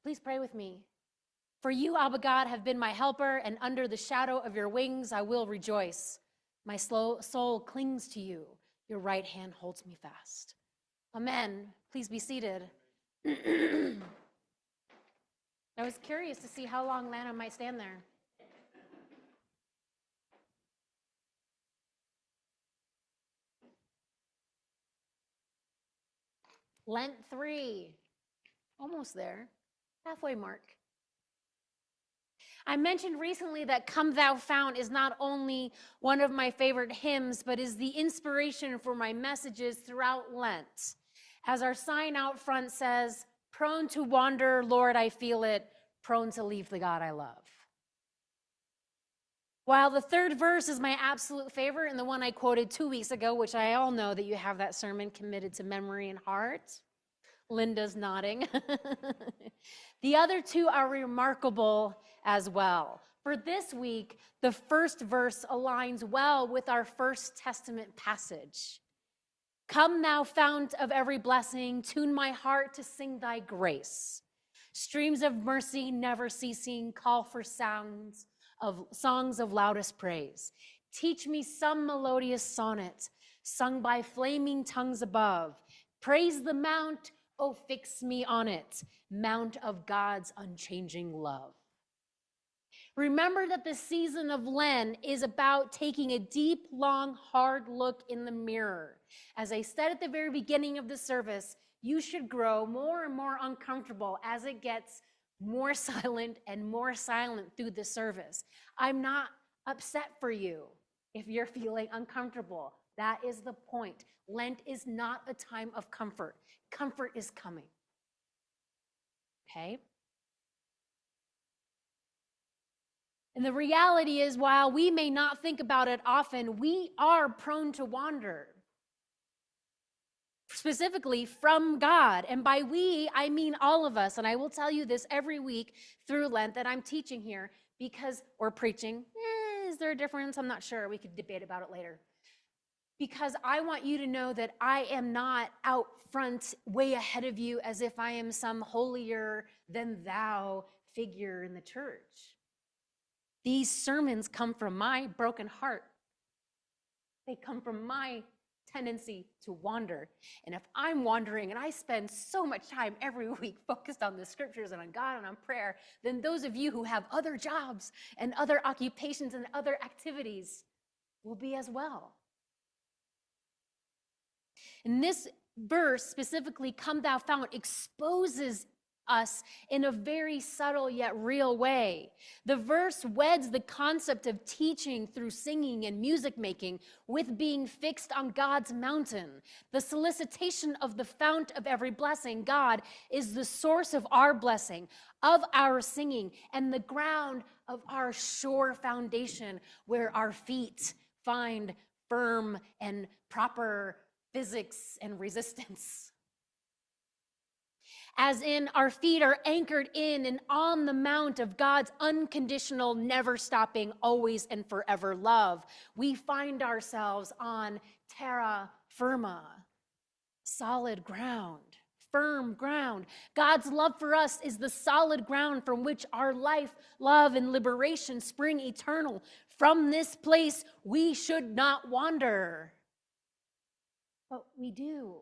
Please pray with me. For you, Abba God, have been my helper, and under the shadow of your wings I will rejoice. My soul clings to you. Your right hand holds me fast. Amen. Please be seated. I was curious to see how long Lana might stand there. Lent 3. Almost there. Halfway mark. I mentioned recently that Come Thou Fount is not only one of my favorite hymns, but is the inspiration for my messages throughout Lent. As our sign out front says, prone to wander, Lord, I feel it, prone to leave the God I love. While the third verse is my absolute favorite and the one I quoted 2 weeks ago, which I all know that you have that sermon committed to memory and heart. Linda's nodding. The other two are remarkable as well. For this week, the first verse aligns well with our First Testament passage. Come, thou fount of every blessing, tune my heart to sing thy grace. Streams of mercy never ceasing, call for songs of loudest praise. Teach me some melodious sonnet, sung by flaming tongues above. Praise the mount, oh, fix me on it, mount of God's unchanging love. Remember that the season of Lent is about taking a deep, long, hard look in the mirror. As I said at the very beginning of the service, you should grow more and more uncomfortable as it gets more silent and more silent through the service. I'm not upset for you if you're feeling uncomfortable. That is the point. Lent is not a time of comfort. Comfort is coming. Okay? And the reality is, while we may not think about it often, we are prone to wander. Specifically from God. And by we, I mean all of us. And I will tell you this every week through Lent that I'm teaching here because, or preaching. Is there a difference? I'm not sure. We could debate about it later. Because I want you to know that I am not out front, way ahead of you, as if I am some holier than thou figure in the church. These sermons come from my broken heart. They come from my tendency to wander. And if I'm wandering and I spend so much time every week focused on the scriptures and on God and on prayer, then those of you who have other jobs and other occupations and other activities will be as well. And this verse specifically, Come Thou Fount, exposes us in a very subtle yet real way. The verse weds the concept of teaching through singing and music making with being fixed on God's mountain. The solicitation of the fount of every blessing, God, is the source of our blessing, of our singing, and the ground of our sure foundation where our feet find firm and proper physics and resistance. As in, our feet are anchored in and on the mount of God's unconditional, never-stopping, always and forever love. We find ourselves on terra firma, solid ground, firm ground. God's love for us is the solid ground from which our life, love, and liberation spring eternal. From this place, we should not wander. But we do.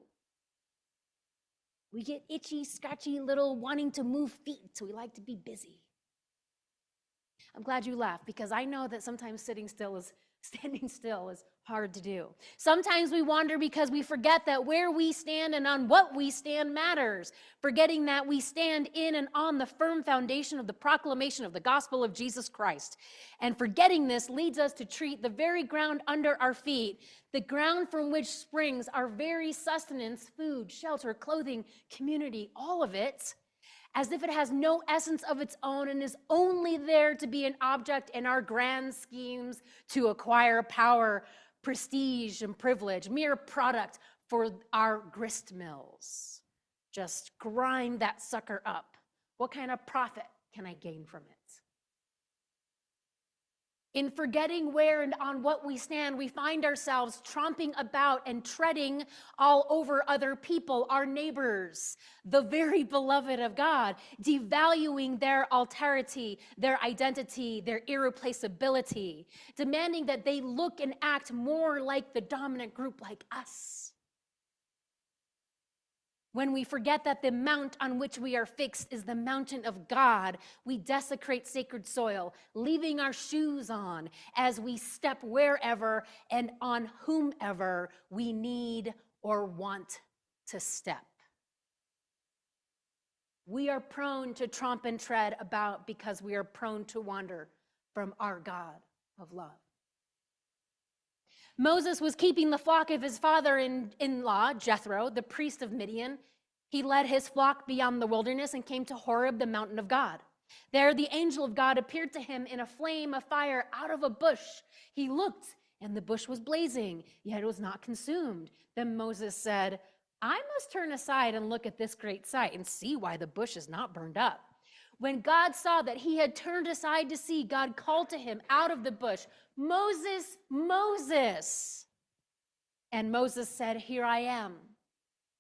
We get itchy, scratchy, little wanting to move feet, so we like to be busy. I'm glad you laughed because I know that sometimes standing still is hard to do. Sometimes we wander because we forget that where we stand and on what we stand matters, forgetting that we stand in and on the firm foundation of the proclamation of the gospel of Jesus Christ. And forgetting this leads us to treat the very ground under our feet, the ground from which springs our very sustenance, food, shelter, clothing, community, all of it, as if it has no essence of its own and is only there to be an object in our grand schemes to acquire power, prestige, and privilege, mere product for our grist mills. Just grind that sucker up. What kind of profit can I gain from it? In forgetting where and on what we stand, we find ourselves tromping about and treading all over other people, our neighbors, the very beloved of God, devaluing their alterity, their identity, their irreplaceability, demanding that they look and act more like the dominant group, like us. When we forget that the mount on which we are fixed is the mountain of God, we desecrate sacred soil, leaving our shoes on as we step wherever and on whomever we need or want to step. We are prone to tromp and tread about because we are prone to wander from our God of love. Moses was keeping the flock of his father-in-law, Jethro, the priest of Midian. He led his flock beyond the wilderness and came to Horeb, the mountain of God. There, the angel of God appeared to him in a flame of fire out of a bush. He looked, and the bush was blazing, yet it was not consumed. Then Moses said, I must turn aside and look at this great sight and see why the bush is not burned up. When God saw that he had turned aside to see, God called to him out of the bush, Moses, Moses. And Moses said, Here I am.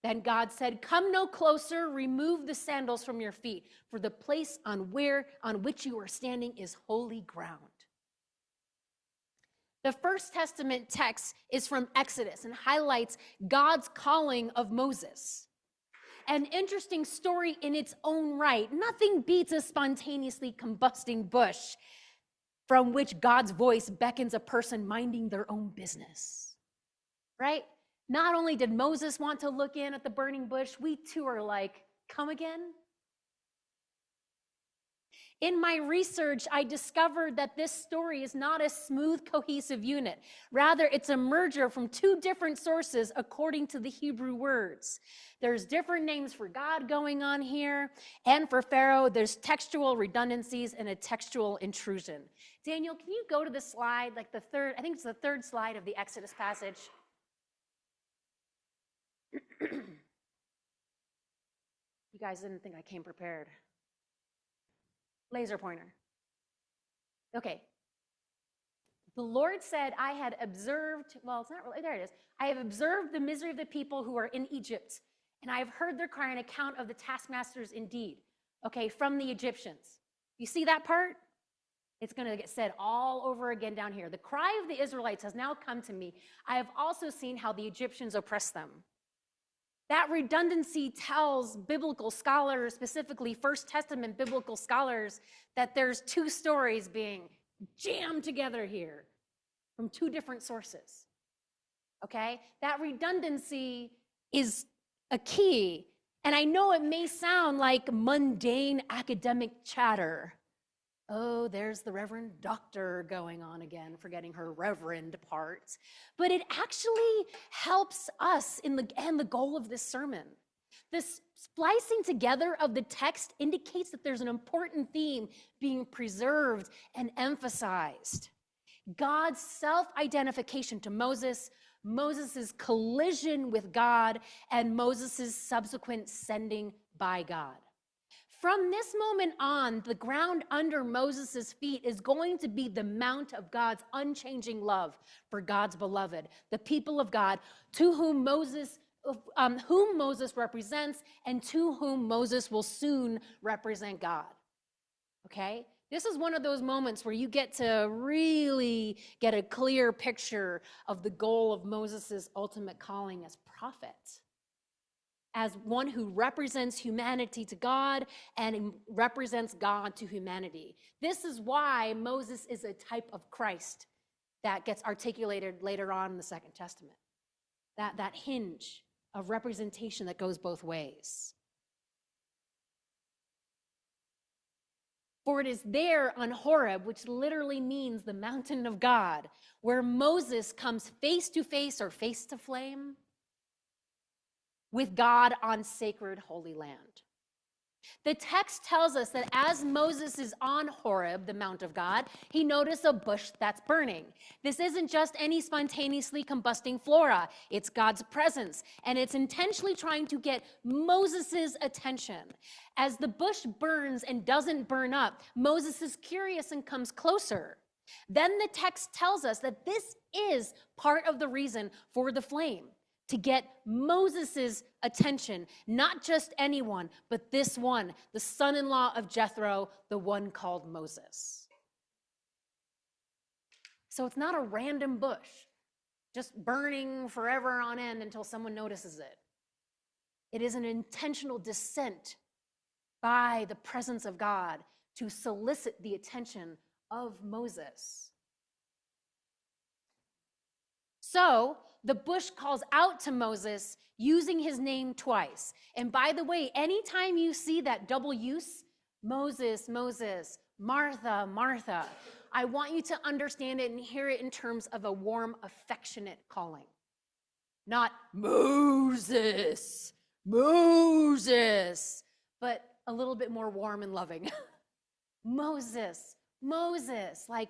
Then God said, Come no closer, remove the sandals from your feet, for the place on which you are standing is holy ground. The First Testament text is from Exodus and highlights God's calling of Moses. An interesting story in its own right. Nothing beats a spontaneously combusting bush from which God's voice beckons a person minding their own business, right? Not only did Moses want to look in at the burning bush, we too are like, come again? In my research, I discovered that this story is not a smooth, cohesive unit. Rather, it's a merger from two different sources according to the Hebrew words. There's different names for God going on here, and for Pharaoh, there's textual redundancies and a textual intrusion. Daniel, can you go to the slide, like the third, I think it's the third slide of the Exodus passage. You guys didn't think I came prepared. Laser pointer. Okay. The Lord said, I had observed, well, it's not really, there it is. I have observed the misery of the people who are in Egypt, and I have heard their cry on account of the taskmasters indeed. Okay, from the Egyptians. You see that part? It's going to get said all over again down here. The cry of the Israelites has now come to me. I have also seen how the Egyptians oppress them. That redundancy tells biblical scholars, specifically First Testament biblical scholars, that there's two stories being jammed together here from two different sources, okay? That redundancy is a key, and I know it may sound like mundane academic chatter. Oh, there's the Reverend Doctor going on again, forgetting her reverend part. But it actually helps us in the goal of this sermon. This splicing together of the text indicates that there's an important theme being preserved and emphasized. God's self-identification to Moses, Moses' collision with God, and Moses' subsequent sending by God. From this moment on, the ground under Moses' feet is going to be the mount of God's unchanging love for God's beloved, the people of God, to whom Moses represents and to whom Moses will soon represent God. Okay? This is one of those moments where you get to really get a clear picture of the goal of Moses' ultimate calling as prophet, as one who represents humanity to God and represents God to humanity. This is why Moses is a type of Christ that gets articulated later on in the Second Testament. That hinge of representation that goes both ways. For it is there on Horeb, which literally means the mountain of God, where Moses comes face to face or face to flame with God on sacred holy land. The text tells us that as Moses is on Horeb, the Mount of God, he noticed a bush that's burning. This isn't just any spontaneously combusting flora. It's God's presence, and it's intentionally trying to get Moses' attention. As the bush burns and doesn't burn up, Moses is curious and comes closer. Then the text tells us that this is part of the reason for the flame, to get Moses' attention, not just anyone, but this one, the son-in-law of Jethro, the one called Moses. So it's not a random bush, just burning forever on end until someone notices it. It is an intentional descent by the presence of God to solicit the attention of Moses. So the bush calls out to Moses using his name twice. And by the way, anytime you see that double use, Moses, Moses, Martha, Martha, I want you to understand it and hear it in terms of a warm, affectionate calling. Not Moses, Moses, but a little bit more warm and loving. Moses, Moses, like,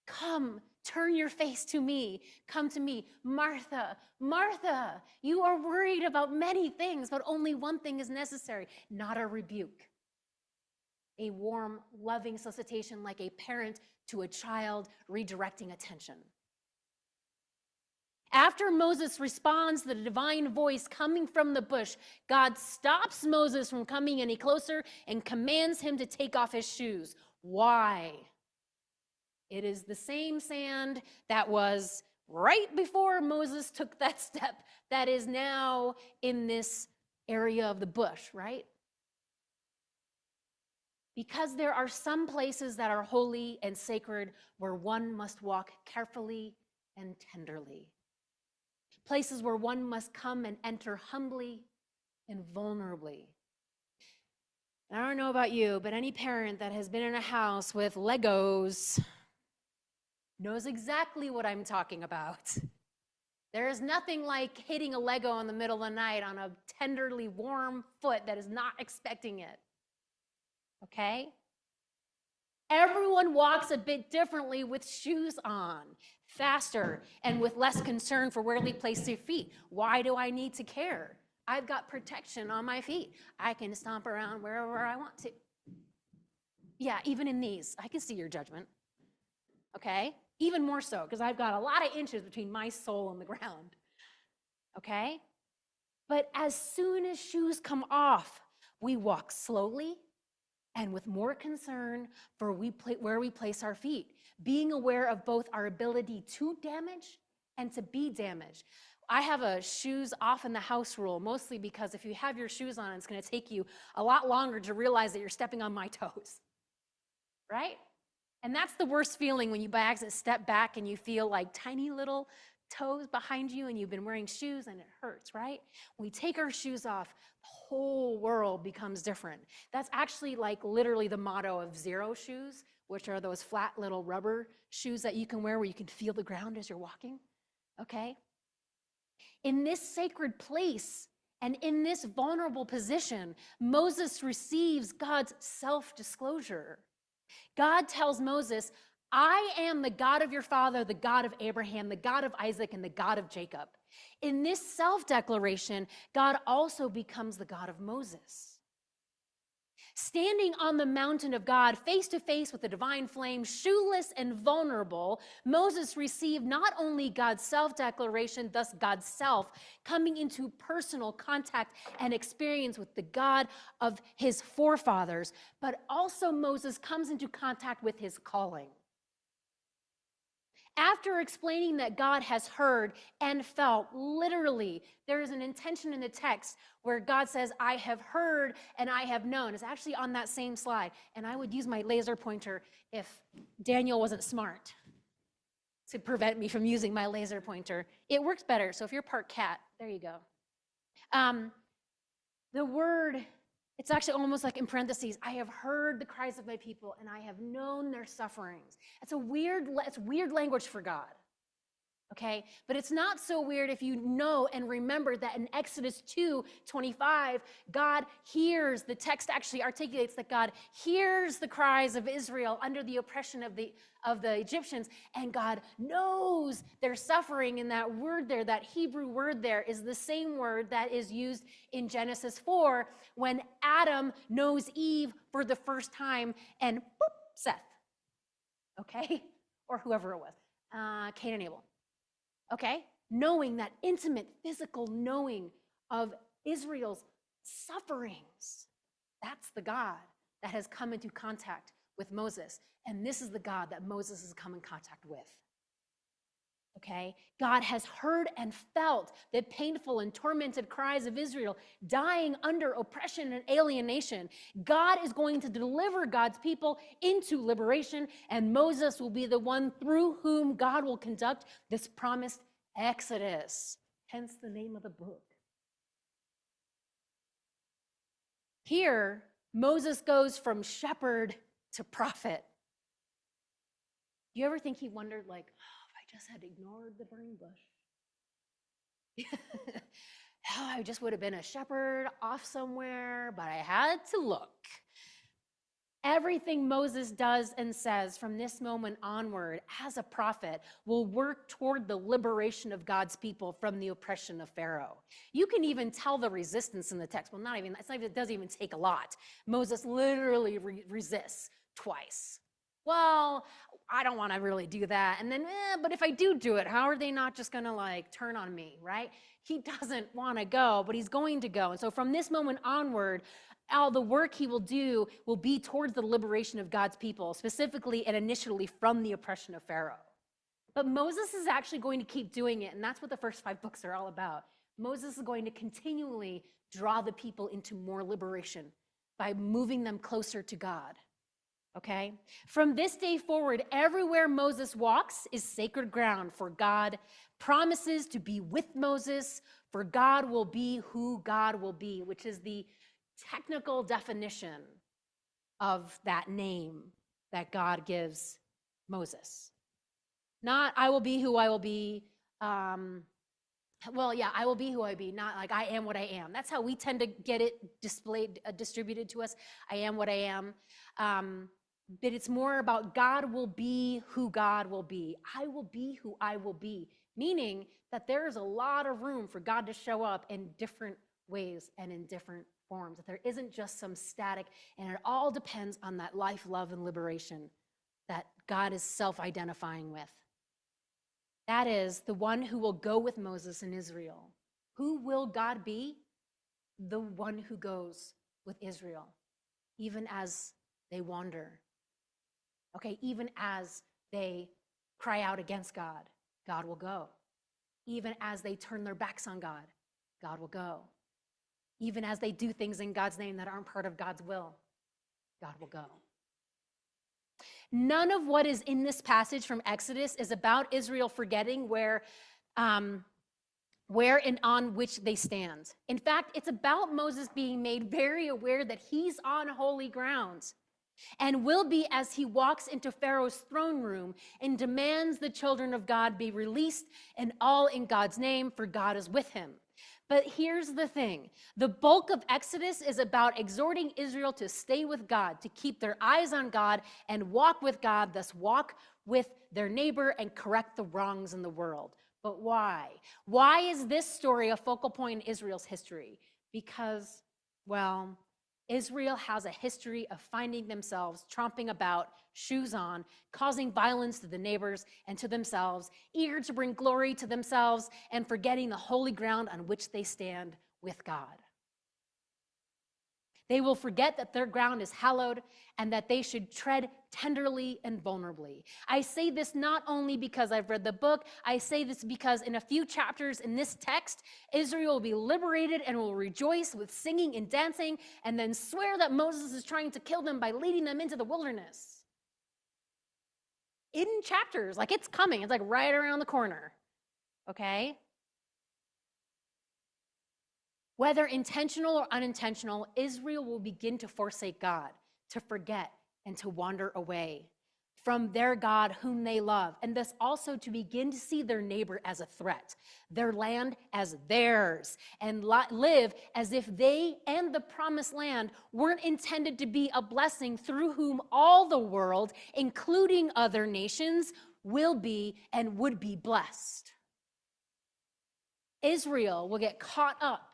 come, turn your face to me, come to me. Martha, Martha, you are worried about many things, but only one thing is necessary, not a rebuke. A warm, loving solicitation like a parent to a child redirecting attention. After Moses responds to the divine voice coming from the bush, God stops Moses from coming any closer and commands him to take off his shoes. Why? It is the same sand that was right before Moses took that step that is now in this area of the bush, right? Because there are some places that are holy and sacred where one must walk carefully and tenderly. Places where one must come and enter humbly and vulnerably. And I don't know about you, but any parent that has been in a house with Legos knows exactly what I'm talking about. There is nothing like hitting a Lego in the middle of the night on a tenderly warm foot that is not expecting it. Okay? Everyone walks a bit differently with shoes on, faster, and with less concern for where they place their feet. Why do I need to care? I've got protection on my feet. I can stomp around wherever I want to. Yeah, even in these, I can see your judgment. Okay? Even more so, because I've got a lot of inches between my sole and the ground. Okay? But as soon as shoes come off, we walk slowly and with more concern for where we place our feet, being aware of both our ability to damage and to be damaged. I have a shoes off in the house rule, mostly because if you have your shoes on, it's going to take you a lot longer to realize that you're stepping on my toes, right? And that's the worst feeling when you by accident step back and you feel like tiny little toes behind you and you've been wearing shoes and it hurts, right? When we take our shoes off, the whole world becomes different. That's actually like literally the motto of Zero shoes, which are those flat little rubber shoes that you can wear where you can feel the ground as you're walking, okay? In this sacred place and in this vulnerable position, Moses receives God's self-disclosure. God tells Moses, I am the God of your father, the God of Abraham, the God of Isaac, and the God of Jacob. In this self-declaration, God also becomes the God of Moses. Standing on the mountain of God, face to face with the divine flame, shoeless and vulnerable, Moses received not only God's self-declaration, thus God's self, coming into personal contact and experience with the God of his forefathers, but also Moses comes into contact with his calling. After explaining that God has heard and felt, literally, there is an intention in the text where God says, I have heard and I have known. It's actually on that same slide. And I would use my laser pointer if Daniel wasn't smart to prevent me from using my laser pointer. It works better. So if you're part cat, there you go. The word, it's actually almost like in parentheses, I have heard the cries of my people and I have known their sufferings. It's weird language for God, okay? But it's not so weird if you know and remember that in Exodus 2:25, God hears, the text actually articulates that God hears the cries of Israel under the oppression of the Egyptians, and God knows their suffering. And that word there, that Hebrew word there, is the same word that is used in Genesis 4 when Adam knows Eve for the first time and boop, Seth, okay? or whoever it was, Cain and Abel. Okay? Knowing that intimate, physical knowing of Israel's sufferings. That's the God that has come into contact with Moses. And this is the God that Moses has come in contact with. Okay? God has heard and felt the painful and tormented cries of Israel, dying under oppression and alienation. God is going to deliver God's people into liberation, and Moses will be the one through whom God will conduct this promised Exodus, hence the name of the book. Here, Moses goes from shepherd to prophet. Do you ever think he wondered, like, oh, if I just had ignored the burning bush? Oh, I just would have been a shepherd off somewhere, but I had to look. Everything Moses does and says from this moment onward as a prophet will work toward the liberation of God's people from the oppression of Pharaoh. You can even tell the resistance in the text. Well, it doesn't even take a lot. Moses literally resists twice. Well, I don't want to really do that. And then, but if I do it, how are they not just going to like turn on me, right? He doesn't want to go, but he's going to go. And so from this moment onward, all the work he will do will be towards the liberation of God's people, specifically and initially from the oppression of Pharaoh. But Moses is actually going to keep doing it, and that's what the first 5 books are all about. Moses is going to continually draw the people into more liberation by moving them closer to God. Okay? From this day forward, everywhere Moses walks is sacred ground, for God promises to be with Moses, for God will be who God will be, which is the technical definition of that name that God gives Moses. Not I will be who I will be. I will be who I be, not like I am what I am. That's how we tend to get it distributed to us. I am what I am. But it's more about God will be who God will be. I will be who I will be, meaning that there is a lot of room for God to show up in different ways and in different forms. That there isn't just some static, and it all depends on that life, love, and liberation that God is self-identifying with. That is the one who will go with Moses in Israel. Who will God be? The one who goes with Israel, even as they wander. Okay, even as they cry out against God, God will go. Even as they turn their backs on God, God will go. Even as they do things in God's name that aren't part of God's will, God will go. None of what is in this passage from Exodus is about Israel forgetting where and on which they stand. In fact, it's about Moses being made very aware that he's on holy ground and will be as he walks into Pharaoh's throne room and demands the children of God be released and all in God's name, for God is with him. But here's the thing. The bulk of Exodus is about exhorting Israel to stay with God, to keep their eyes on God and walk with God, thus walk with their neighbor and correct the wrongs in the world. But why? Why is this story a focal point in Israel's history? Because, well, Israel has a history of finding themselves tromping about, shoes on, causing violence to the neighbors and to themselves, eager to bring glory to themselves and forgetting the holy ground on which they stand with God. They will forget that their ground is hallowed and that they should tread tenderly and vulnerably. I say this not only because I've read the book, I say this because in a few chapters in this text, Israel will be liberated and will rejoice with singing and dancing and then swear that Moses is trying to kill them by leading them into the wilderness. In chapters, like it's coming, it's like right around the corner, okay? Whether intentional or unintentional, Israel will begin to forsake God, to forget, and to wander away from their God whom they love, and thus also to begin to see their neighbor as a threat, their land as theirs, and live as if they and the promised land weren't intended to be a blessing through whom all the world, including other nations, will be and would be blessed. Israel will get caught up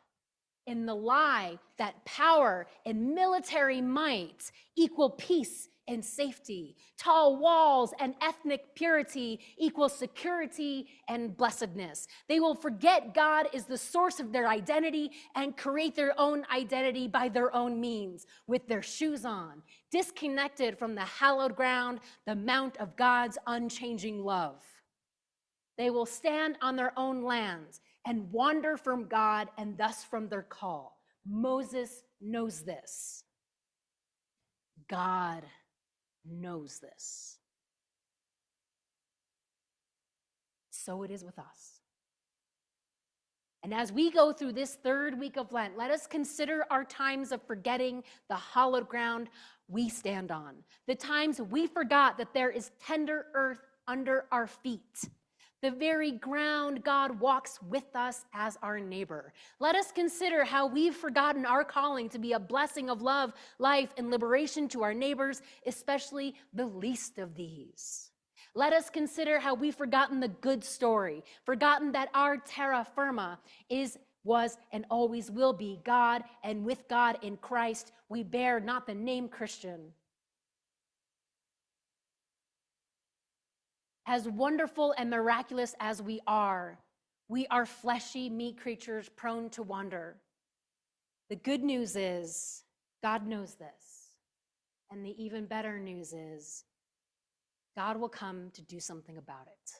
in the lie that power and military might equal peace and safety. Tall walls and ethnic purity equals security and blessedness. They will forget God is the source of their identity and create their own identity by their own means, with their shoes on, disconnected from the hallowed ground, the mount of God's unchanging love. They will stand on their own lands and wander from God and thus from their call. Moses knows this. God knows this. So it is with us. And as we go through this third week of Lent, let us consider our times of forgetting the hallowed ground we stand on, the times we forgot that there is tender earth under our feet, the very ground God walks with us as our neighbor. Let us consider how we've forgotten our calling to be a blessing of love, life, and liberation to our neighbors, especially the least of these. Let us consider how we've forgotten the good story, forgotten that our terra firma was, and always will be God, and with God in Christ, we bear not the name Christian. As wonderful and miraculous as we are fleshy, meat creatures prone to wander. The good news is God knows this. And the even better news is God will come to do something about it.